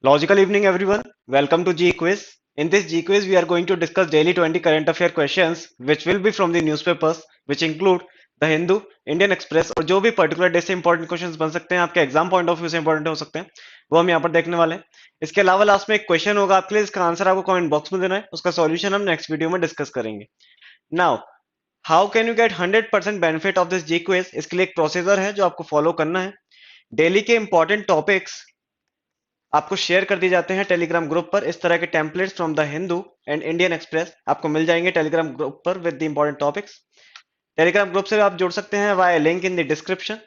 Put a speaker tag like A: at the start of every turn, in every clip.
A: Logical evening, everyone. Welcome to G Quiz. In this G Quiz, we are going to discuss daily 20 current affair questions, which will be from the newspapers, which include The Hindu, Indian Express और जो भी particular day से important questions बन सकते हैं, आपके exam point of view से important हो सकते हैं, वो हम यहाँ पर देखने वाले हैं। इसके अलावा लास्ट में एक क्वेश्चन होगा आपके लिए, इसका आंसर आपको कमेंट बॉक्स में देना है, उसका सॉल्यूशन हम नेक्स्ट वीडियो में डिस्कस करेंगे। Now, how can you get 100% benefit of this G quiz? इसके लिए एक प्रोसीजर है जो आपको फॉलो करना है। डेली के इंपॉर्टेंट टॉपिक्स आपको शेयर कर दिए जाते हैं टेलीग्राम ग्रुप पर। इस तरह के templates from the Hindu and Indian express आपको मिल जाएंगे टेलीग्राम ग्रुप पर with the important topics. Telegram group से आप जुड़ सकते हैं via link in the description.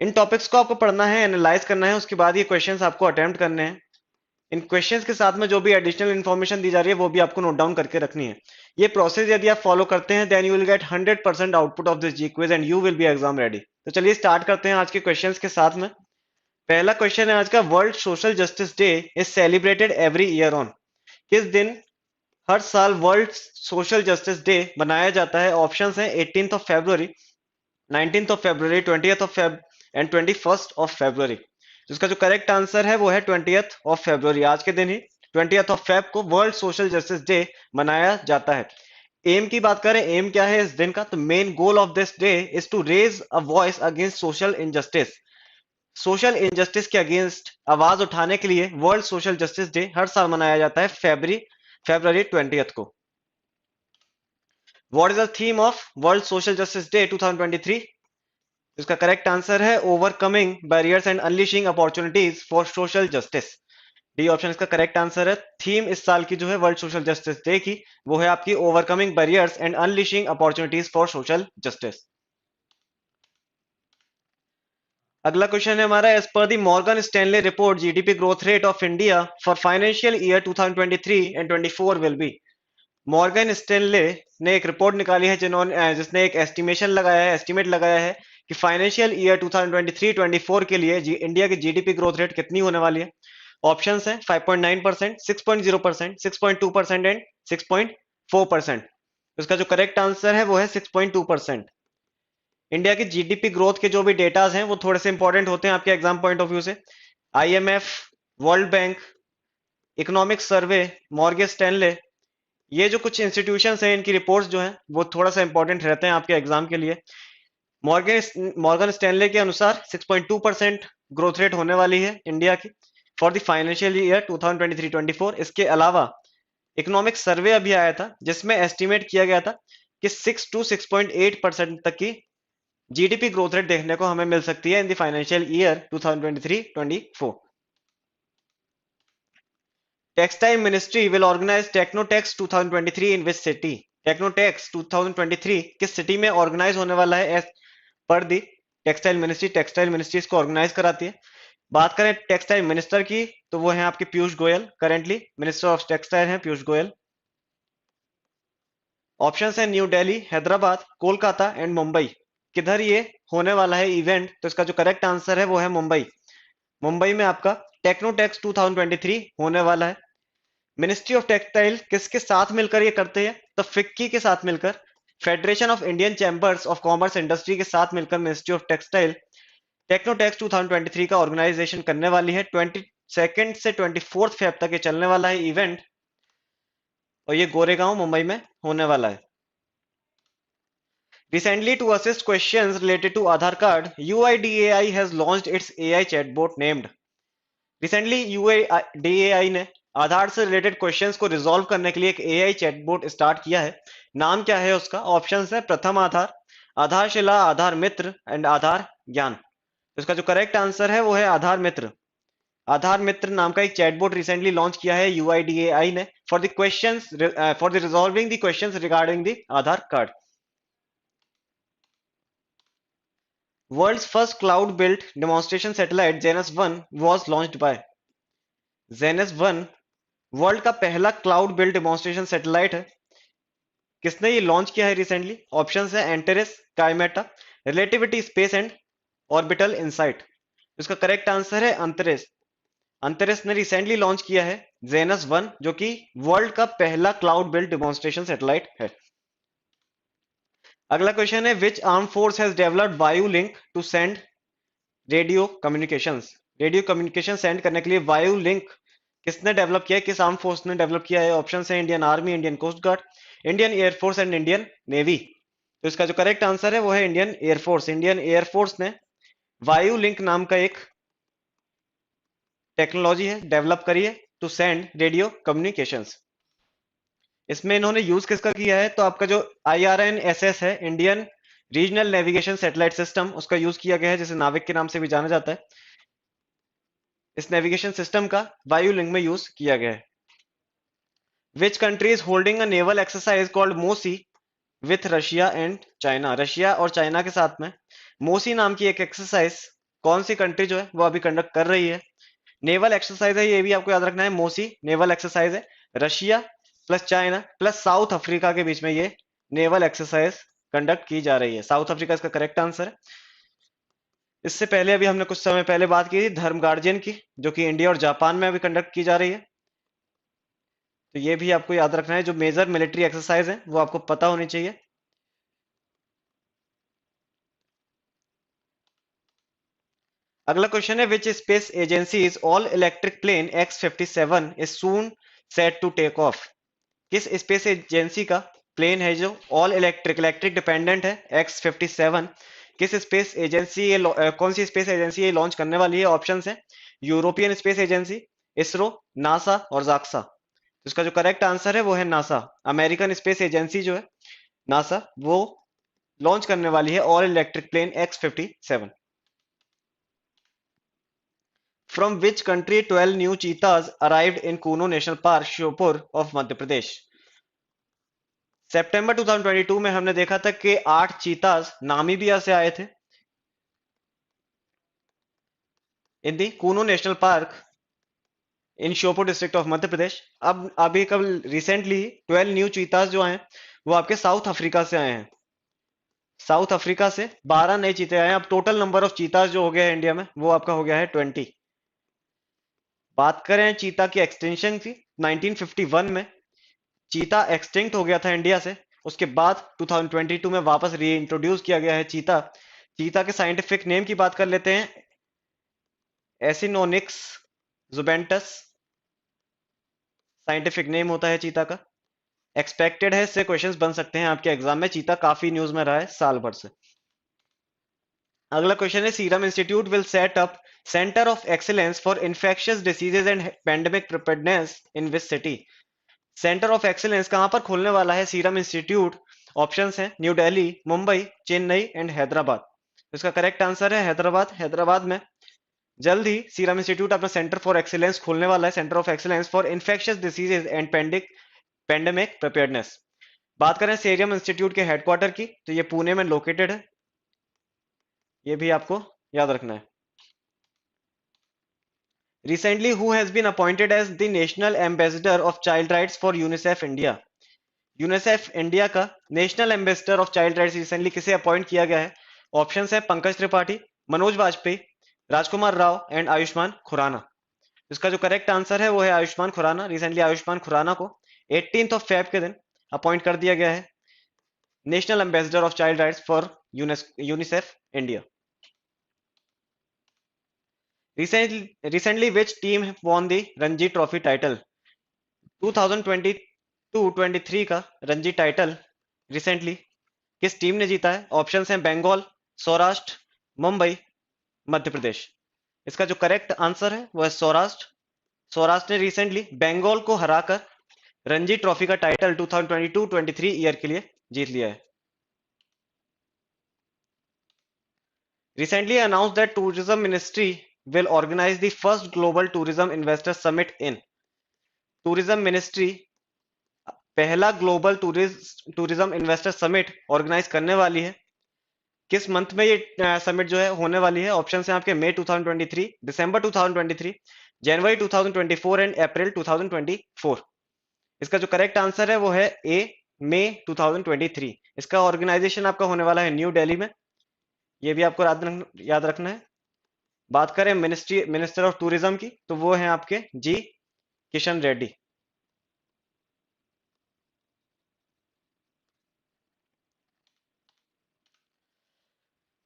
A: In topics को आपको पढ़ना है, एनालाइज करना है, उसके बाद ये क्वेश्चंस आपको अटेम्प्ट करने हैं। इन क्वेश्चंस के साथ में जो भी एडिशनल इन्फॉर्मेशन दी जा रही है वो भी आपको नोट डाउन करके रखनी है। ये प्रोसेस यदि आप फॉलो करते हैं then you will get 100% output of this G quiz and you will be exam ready. तो चलिए स्टार्ट करते हैं आज के क्वेश्चंस के साथ में। पहला क्वेश्चन है आज का, world social justice day is celebrated every year on. किस दिन हर साल वर्ल्ड सोशल जस्टिस डे मनाया जाता है? ऑप्शंस हैं 18th of February, 19th of February, 20th of Feb and 21st of February. जिसका जो करेक्ट आंसर है वो है 20th ऑफ फरवरी। आज के दिन ही 20th ऑफ फेब को वर्ल्ड सोशल जस्टिस डे मनाया जाता है। एम की बात करें, एम क्या है इस दिन का? तो main goal of this day is to raise a voice against social injustice. Social injustice के अगेंस्ट आवाज उठाने के लिए वर्ल्ड सोशल जस्टिस डे हर साल मनाया जाता है फरवरी 20th को। What is the theme of world social justice day 2023? इसका करेक्ट आंसर है overcoming barriers and unleashing opportunities for social justice. D option इसका करेक्ट आंसर है। थीम इस साल की जो है वर्ल्ड सोशल जस्टिस डे की, वो है आपकी overcoming barriers and unleashing opportunities for social justice. अगला क्वेश्चन है हमारा, as per the Morgan Stanley report GDP growth rate of India for financial year 2023 and 24 will be. Morgan Stanley ने एक report निकाली है जिसने एक एस्टिमेट लगाया है कि फाइनेंशियल ईयर 2023-24 के लिए इंडिया की जीडीपी ग्रोथ रेट कितनी होने वाली है। ऑप्शंस हैं 5.9%, 6.0%, 6.2% एंड 6.4%। इसका जो करेक्ट आंसर है वो है 6.2%। इंडिया की जीडीपी ग्रोथ के जो भी डेटाज हैं वो थोड़े से इंपॉर्टेंट होते हैं आपके एग्जाम पॉइंट ऑफ व्यू से। IMF, world bank, economic survey, Morgan Stanley, ये जो कुछ इंस्टीट्यूशंस हैं इनकी रिपोर्ट्स जो हैं वो थोड़ा सा इंपॉर्टेंट रहते हैं आपके एग्जाम के लिए। मॉर्गन स्टैनले के अनुसार 6.2% ग्रोथ रेट होने वाली है इंडिया की फॉर द फाइनेंशियल ईयर 2023-24। इसके अलावा इकोनॉमिक सर्वे अभी आया था जिसमें एस्टिमेट किया गया था कि 6 to 6.8% तक की जीडीपी ग्रोथ रेट देखने को हमें मिल सकती है in the financial year 2023-24। Textile ministry will organise Technotex 2023 in which city? Technotex 2023 किस सिटी में ऑर्गेनाइज होने वाला है एज पर दी टेक्सटाइल मिनिस्ट्री? टेक्सटाइल मिनिस्ट्री इसको ऑर्गेनाइज कराती है। बात करें टेक्सटाइल मिनिस्टर की तो वो है आपके Piyush Goyal, currently minister of textile हैं पीयूष गोयल। ऑप्शंस है न्यू दिल्ली, हैदराबाद, कोलकाता एंड मुंबई। किधर ये होने वाला है इवेंट? तो इसका जो करेक्ट आंसर है वो है मुंबई। मुंबई में आपका टेक्नोटेक्स 2023 होने वाला है। मिनिस्ट्री ऑफ टेक्सटाइल किसके साथ मिलकर ये करते हैं? तो फिक्की के साथ मिलकर, federation of Indian chambers of commerce industry के साथ मिलकर मिनिस्ट्री ऑफ टेक्सटाइल टेक्नोटेक्स 2023 का ऑर्गेनाइजेशन करने वाली है। 22 से 24 फेब तक ये चलने वाला है इवेंट और ये गोरेगांव मुंबई में होने वाला है। Recently, to assist questions related to Aadhaar card, UIDAI has launched its AI chatbot named. Recently, UIDAI ने आधार से रिलेटेड क्वेश्चंस को रिजॉल्व करने के लिए एक एआई चैटबॉट स्टार्ट किया है। नाम क्या है उसका? ऑप्शंस है प्रथम आधार, आधारशिला, आधार मित्र एंड आधार ज्ञान। इसका जो करेक्ट आंसर है वो है आधार मित्र। आधार मित्र नाम का एक चैटबॉट रिसेंटली लॉन्च किया है यूआईडीएआई ने for the questions for the resolving the questions regarding the Aadhaar card. World's first cloud-built demonstration satellite Janus 1 was launched by. Janus 1 world का पहला क्लाउड बिल्ड डेमोन्स्ट्रेशन सैटेलाइट है। किसने ये launch किया है रिसेंटली? ऑप्शंस है Antaris, Kymeta, Relativity Space and Orbital Insight. इसका correct answer है अंतरिस। अंतरिस ने रिसेंटली लॉन्च किया है जेनस 1 जो कि वर्ल्ड का पहला क्लाउड बिल्ड डेमोन्स्ट्रेशन सैटेलाइट है। अगला क्वेश्चन है, which arm force has developed Vayu link to send radio communications? Radio communication send करने के लिए वायु लिंक किसने डेवलप किया है, किस आर्म फोर्स ने डेवलप किया है? ऑप्शन है Indian army, Indian coast guard, Indian air force and Indian navy. तो इसका जो करेक्ट आंसर है वो है इंडियन एयरफोर्स। इंडियन एयरफोर्स ने वायु लिंक नाम का एक टेक्नोलॉजी है डेवलप करी है टू सेंड रेडियो कम्युनिकेशंस। इसमें इन्होंने यूज किसका किया है? तो आपका जो IRNSS है, Indian regional navigation satellite system, उसका यूज किया गया है, जिसे नाविक के नाम से भी जाना जाता है। इस नेविगेशन सिस्टम का वायु लिंक में यूज किया गया है। Which country is holding a naval exercise called Mosi with Russia and China? Russia और चाइना के साथ में मोसी नाम की एक एक्सरसाइज कौन सी कंट्री जो है वो अभी कंडक्ट कर रही है? नेवल एक्सरसाइज है, ये भी आपको याद रखना है। मोसी नेवल एक्सरसाइज है। Russia plus China plus south Africa के बीच में ये नेवल एक्सरसाइज कंडक्ट की जा रही है। साउथ अफ्रीका इसका करेक्ट आंसर है। इससे पहले अभी हमने कुछ समय पहले बात की थी धर्म गार्जियन की, जो कि इंडिया और जापान में अभी कंडक्ट की जा रही है। तो ये भी आपको याद रखना है, जो मेजर मिलिट्री एक्सरसाइज है वो आपको पता होनी चाहिए। अगला क्वेश्चन है which space agency is all electric plane X-57 is soon set to take off? किस स्पेस एजेंसी का प्लेन है जो ऑल इलेक्ट्रिक इलेक्ट्रिक डिपेंडेंट है X-57? किस स्पेस एजेंसी ये कौन सी स्पेस एजेंसी ये लॉन्च करने वाली है? ऑप्शंस है European space agency, ISRO, NASA और जाक्सा। तो इसका जो करेक्ट आंसर है वो है नासा। अमेरिकन स्पेस एजेंसी जो है नासा, वो लॉन्च करने वाली है all electric plane X-57। From which country 12 new cheetahs arrived in Kuno National Park, Sheopur of Madhya Pradesh? सितंबर 2022 में हमने देखा था कि 8 चीताज नामीबिया से आए थे in the Kuno national park in Sheopur district of Madhya Pradesh. अब अभी कल रिसेंटली 12 न्यू चीताज जो आए वो आपके साउथ अफ्रीका से आए हैं। साउथ अफ्रीका से 12 नए चीते आए हैं। अब टोटल नंबर ऑफ चीताज जो हो गया है इंडिया में वो आपका हो गया है 20। बात करें चीता की एक्सटेंशन की, 1951 में चीता एक्सटिंक्ट हो गया था इंडिया से। उसके बाद 2022 में वापस री इंट्रोड्यूस किया गया है चीता। चीता के साइंटिफिक नेम की बात कर लेते हैं, एसिनोनिक्स जुबेंटस साइंटिफिक नेम होता है चीता का। एक्सपेक्टेड है, इससे क्वेश्चंस बन सकते हैं आपके एग्जाम में। चीता काफी न्यूज में रहा है साल भर से। अगला क्वेश्चन है serum institute will set up centre of excellence for infectious diseases and pandemic preparedness in which city? Centre of excellence कहां पर खोलने वाला है सीरम इंस्टीट्यूट? ऑप्शंस हैं न्यू दिल्ली, मुंबई, चेन्नई एंड हैदराबाद। इसका करेक्ट आंसर है हैदराबाद। हैदराबाद में जल्द ही सीरम इंस्टीट्यूट अपना सेंटर फॉर एक्सीलेंस खोलने वाला है, centre of excellence for infectious diseases and pandemic preparedness. बात करें सीरम इंस्टीट्यूट के हेडक्वार्टर की, तो ये पुणे में लोकेटेड है। ये भी आपको याद रखना है। Recently, who has been appointed as the National Ambassador of Child Rights for UNICEF India? UNICEF India का national ambassador of child rights recently किसे अपॉइंट किया गया है? ऑप्शंस है पंकज त्रिपाठी, मनोज वाजपेयी, राजकुमार राव एंड आयुष्मान खुराना। इसका जो करेक्ट आंसर है वो है आयुष्मान खुराना। रिसेंटली आयुष्मान खुराना को 18 ऑफ के दिन अपॉइंट कर दिया गया है national ambassador of child rights for UNICEF India. Recently, which team won the Ranji Trophy title? 2022-23 का रणजी टाइटल रिसेंटली किस टीम ने जीता है? ऑप्शंस हैं बंगाल, सौराष्ट्र, मुंबई, मध्य प्रदेश। इसका जो करेक्ट आंसर है वो है सौराष्ट्र। सौराष्ट्र ने रिसेंटली बंगाल को हराकर रणजी ट्रॉफी का टाइटल 2022-23 ईयर के लिए जीत लिया है। Recently announced that tourism ministry will organize the first global tourism investor summit in। Tourism ministry पहला global tourism investor summit organise करने वाली है। किस मंथ में ये समिट जो है होने वाली है? ऑप्शन है आपके मई 2023, दिसंबर 2023, जनवरी 2024 एंड अप्रैल 2024। इसका जो करेक्ट आंसर है वो है ए, मई 2023। इसका ऑर्गेनाइजेशन आपका होने वाला है न्यू दिल्ली में। ये भी आपको याद रखना है। बात करें मिनिस्टर ऑफ टूरिज्म की, तो वो है आपके G Kishan Reddy.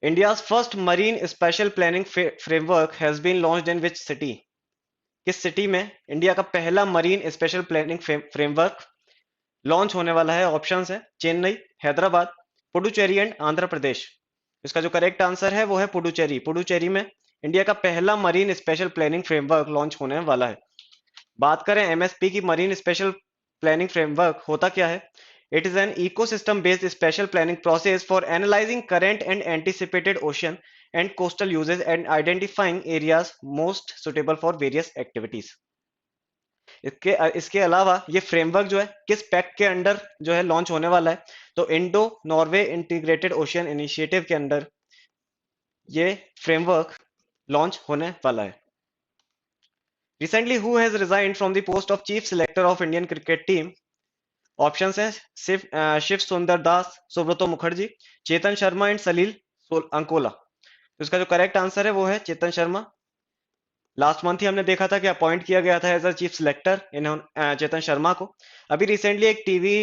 A: India's first marine special planning framework has been launched in which city? किस सिटी में इंडिया का पहला marine special planning framework launch होने वाला है? ऑप्शंस है चेन्नई, हैदराबाद, पुडुचेरी एंड आंध्र प्रदेश। इसका जो करेक्ट आंसर है वो है पुडुचेरी। पुडुचेरी में इंडिया का पहला marine special planning framework launch होने वाला है। बात करें एमएसपी की, मरीन स्पेशल प्लानिंग फ्रेमवर्क होता क्या है? It is an ecosystem based special planning process for analysing current and anticipated ocean and coastal uses and identifying areas most suitable for various activities. इसके अलावा ये फ्रेमवर्क जो है किस पैक्ट के अंडर जो है लॉन्च होने वाला है? तो Indo Norway integrated ocean initiative के अंडर ये फ्रेमवर्क लॉन्च होने वाला है। Recently who has resigned from the post of chief selector of Indian cricket team? Options है शिव सुंदर दास, सुब्रतो मुखर्जी, चेतन शर्मा एंड सलील अंकोला। तो इसका जो करेक्ट आंसर है वो है चेतन शर्मा। लास्ट मंथ ही हमने देखा था कि अपॉइंट किया गया था as a chief selector Chetan Sharma को। अभी रिसेंटली एक टीवी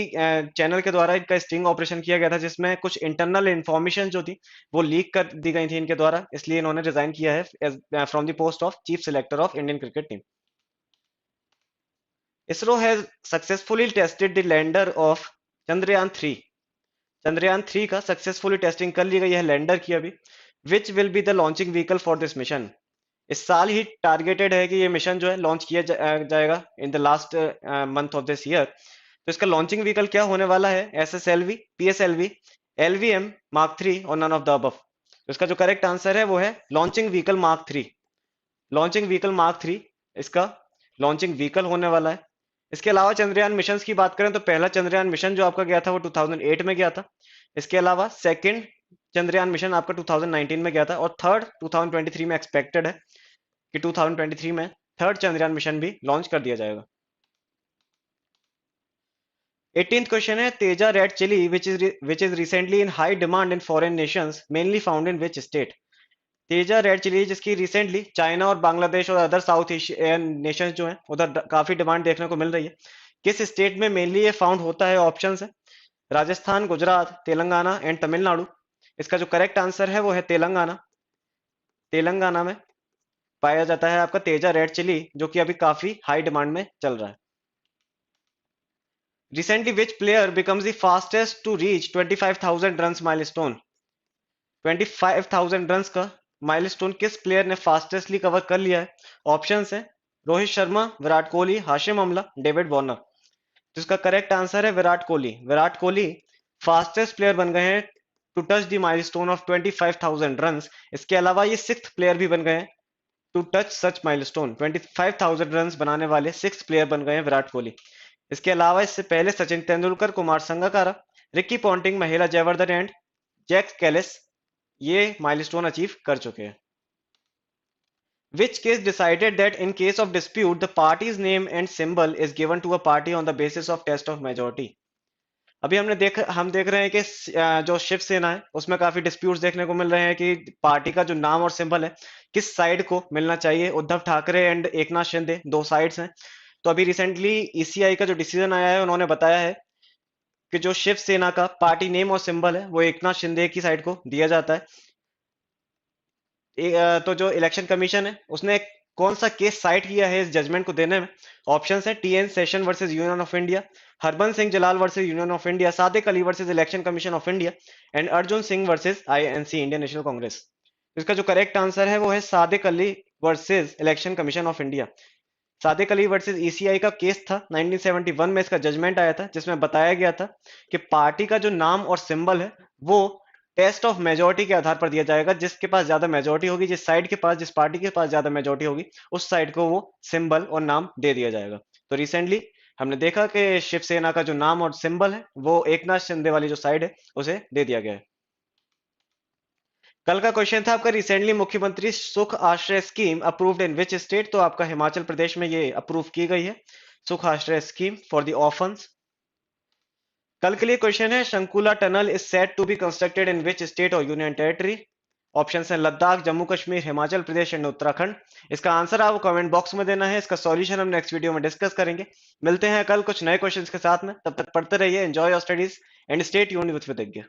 A: चैनल के द्वारा इनका स्टिंग ऑपरेशन किया गया था, जिसमें कुछ इंटरनल इंफॉर्मेशन जो थी वो लीक कर दी गई थी इनके द्वारा, इसलिए इन्होंने रिजाइन किया है from the post of chief selector of Indian cricket team. ISRO has successfully tested the lender of Chandrayaan 3। Chandrayaan 3 का सक्सेसफुली टेस्टिंग कर ली गई है लैंडर की अभी। Which will be the launching vehicle for this mission? इस साल ही टारगेटेड है कि ये मिशन जो है लॉन्च किया जाएगा in the last month of this year. तो इसका लॉन्चिंग व्हीकल क्या होने वाला है? एसएसएलवी, पीएसएलवी, एलवीएम, मार्क 3 और नन ऑफ द अबव। तो इसका जो करेक्ट आंसर है वो है launching vehicle mark 3। Launching vehicle mark 3 इसका लॉन्चिंग व्हीकल होने वाला है। इसके अलावा चंद्रयान मिशन की बात करें तो पहला चंद्रयान मिशन जो आपका गया था वो 2008 में गया था। इसके अलावा सेकंड चंद्रयान मिशन आपका 2019 में गया था और थर्ड 2023 में एक्सपेक्टेड है कि 2023 में थर्ड चंद्रयान मिशन भी लॉन्च कर दिया जाएगा। 18th क्वेश्चन है Teja red chilli which is recently in high demand in foreign nations mainly found in which state? Teja red chilli जिसकी रिसेंटली चाइना और बांग्लादेश और अदर साउथ एशियन नेशंस जो हैं उधर काफी डिमांड देखने को मिल रही है। किस स्टेट में मेनली ये फाउंड होता है? ऑप्शंस है राजस्थान, गुजरात, तेलंगाना एंड तमिलनाडु। इसका जो करेक्ट आंसर है वो है तेलंगाना। तेलंगाना में पाया जाता है आपका तेजा रेड चिली, जो कि अभी काफी हाई डिमांड में चल रहा है। Recently which player becomes the fastest to reach 25,000 runs milestone? 25,000 runs का माइलस्टोन किस प्लेयर ने फास्टेस्टली कवर कर लिया है? ऑप्शंस है रोहित शर्मा, विराट कोहली, हाशिम अमला, डेविड वार्नर। तो इसका करेक्ट आंसर है विराट कोहली। विराट कोहली फास्टेस्ट प्लेयर बन गए हैं to touch the milestone of 25,000 runs. इसके अलावा ये सिक्स्थ प्लेयर भी बन गए हैं to touch such milestone. 25,000 runs बनाने वाले सिक्स प्लेयर बन गए हैं विराट कोहली। इसके अलावा इससे पहले सचिन तेंदुलकर, कुमार संगकारा, रिकी पॉन्टिंग, महिला जयवर्धन एंड जैक कैलिस ये माइलस्टोन अचीव कर चुके हैं। Which case decided that in case of dispute, the party's name and symbol is given to a party on the basis of test of majority? अभी हम देख रहे हैं कि जो शिवसेना है उसमें काफी डिस्प्यूट्स देखने को मिल रहे हैं कि पार्टी का जो नाम और सिंबल है किस साइड को मिलना चाहिए। उद्धव ठाकरे एंड एकनाथ शिंदे दो साइड्स हैं। तो अभी रिसेंटली ईसीआई का जो डिसीजन आया है उन्होंने बताया है कि जो शिवसेना का पार्टी नेम और सिंबल है वो एकनाथ शिंदे की साइड को दिया जाता है। तो जो इलेक्शन कमीशन है उसने कौन सा केस साइट किया है इस जजमेंट को देने में? ऑप्शंस है TN session versus union of India, Harbans Singh Jalal versus union of India, Sadiq Ali versus election commission of India and Arjun Singh versus INC Indian national Congress. इसका जो करेक्ट आंसर है वो है Sadiq Ali versus election commission of India. Sadiq Ali versus ECI का case था 1971 में, इसका judgement आया था जिसमें बताया गया था कि पार्टी का जो नाम और सिंबल है वो टेस्ट ऑफ मेजोरिटी के आधार पर दिया जाएगा। जिसके पास ज्यादा मेजोरिटी होगी, जिस साइड के पास, जिस पार्टी के पास ज्यादा मेजोरिटी होगी, उस साइड को वो सिंबल और नाम दे दिया जाएगा। तो रिसेंटली हमने देखा कि शिवसेना का जो नाम और सिंबल है वो एकनाथ शिंदे वाली जो साइड है उसे दे दिया गया है। कल का क्वेश्चन था आपका रिसेंटली मुख्यमंत्री सुख आश्रय scheme approved in which state? तो आपका हिमाचल प्रदेश में ये अप्रूव की गई है सुख आश्रय स्कीम फॉर द ऑर्फन्स। कल के लिए क्वेश्चन है Shinkula tunnel is set to be constructed in which state और यूनियन टेरिटरी? ऑप्शन है लद्दाख, जम्मू कश्मीर, हिमाचल प्रदेश एंड उत्तराखंड। इसका आंसर आपको कमेंट बॉक्स में देना है। इसका सॉल्यूशन हम नेक्स्ट वीडियो में डिस्कस करेंगे। मिलते हैं कल कुछ नए क्वेश्चंस के साथ में, तब तक पढ़ते रहिए, enjoy your studies and stay tuned with विज्ञ।